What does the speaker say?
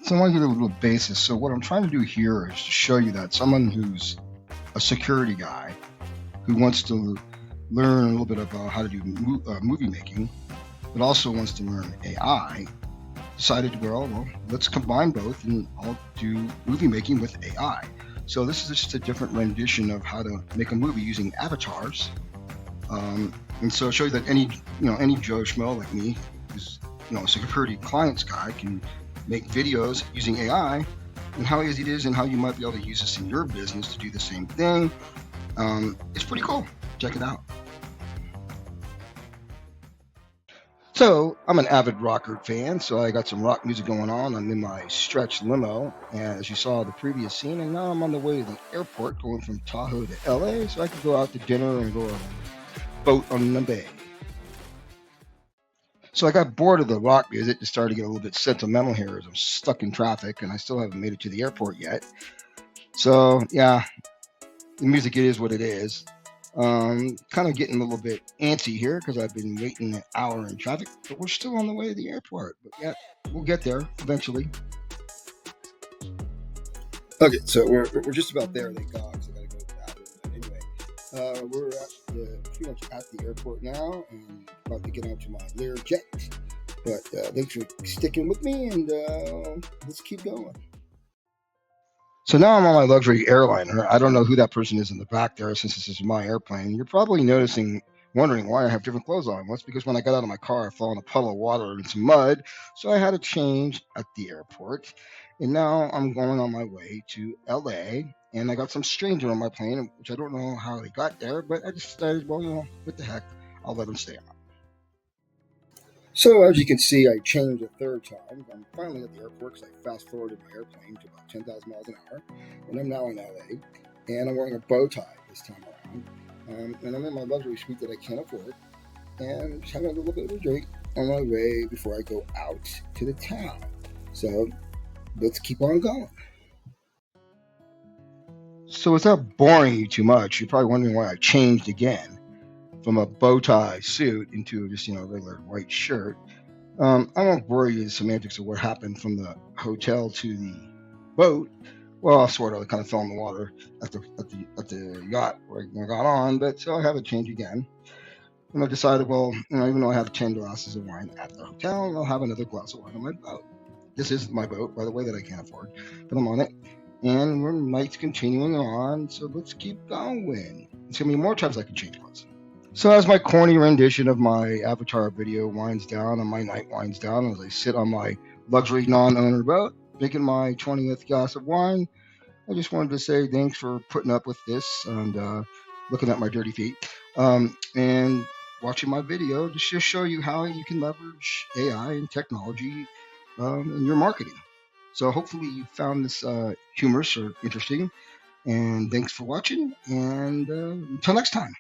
So I want to give you a little basis. So what I'm trying to do here is to show you that someone who's a security guy who wants to learn a little bit about how to do movie making, but also wants to learn AI, decided to go, well, let's combine both and I'll do movie making with AI. So this is just a different rendition of how to make a movie using avatars. And so I'll show you that any Joe Schmo like me, who's a security clients guy, can make videos using AI, and how easy it is, and how you might be able to use this in your business to do the same thing. It's pretty cool. Check it out. So I'm an avid rocker fan, so I got some rock music going on. I'm in my stretch limo, and as you saw the previous scene, and now I'm on the way to the airport going from Tahoe to LA, so I can go out to dinner and go on a boat on the bay. So I got bored of the rock music, just started to get a little bit sentimental here as I'm stuck in traffic and I still haven't made it to the airport yet. So yeah, the music, it is what it is. Kind of getting a little bit antsy here because I've been waiting an hour in traffic, but we're still on the way to the airport. But yeah, we'll get there eventually. Okay, so we're just about there, thank God, because I gotta go to the bathroom. But anyway, we're pretty much at the airport now, and about to get onto my Lear jet. But thanks for sticking with me, and let's keep going. So now I'm on my luxury airliner. I don't know who that person is in the back there, since this is my airplane. You're probably wondering why I have different clothes on. Well, it's because when I got out of my car, I fell in a puddle of water and some mud, so I had to change at the airport. And now I'm going on my way to LA, and I got some stranger on my plane, which I don't know how he got there, but I just decided, well, what the heck, I'll let him stay on. So as you can see, I changed a third time. I'm finally at the airport because I fast forwarded my airplane to about 10,000 miles an hour, and I'm now in LA, and I'm wearing a bow tie this time around, and I'm in my luxury suite that I can't afford, and just having a little bit of a drink on my way before I go out to the town. So let's keep on going. So without boring you too much, you're probably wondering why I changed again from a bow tie suit into just a regular white shirt. I won't bore you with the semantics of what happened from the hotel to the boat. Well, sort of. I kind of fell in the water at the yacht where I got on, but so I have a change again. And I decided, well, even though I have 10 glasses of wine at the hotel, I'll have another glass of wine on my boat. This is my boat, by the way, that I can't afford, but I'm on it. And we're night's continuing on, so let's keep going. It's going to be more times I can change clothes. So as my corny rendition of my Avatar video winds down and my night winds down, as I sit on my luxury non-owner boat, drinking my 20th glass of wine, I just wanted to say thanks for putting up with this and looking at my dirty feet and watching my video to just show you how you can leverage AI and technology in your marketing. So hopefully you found this humorous or interesting, and thanks for watching, and until next time.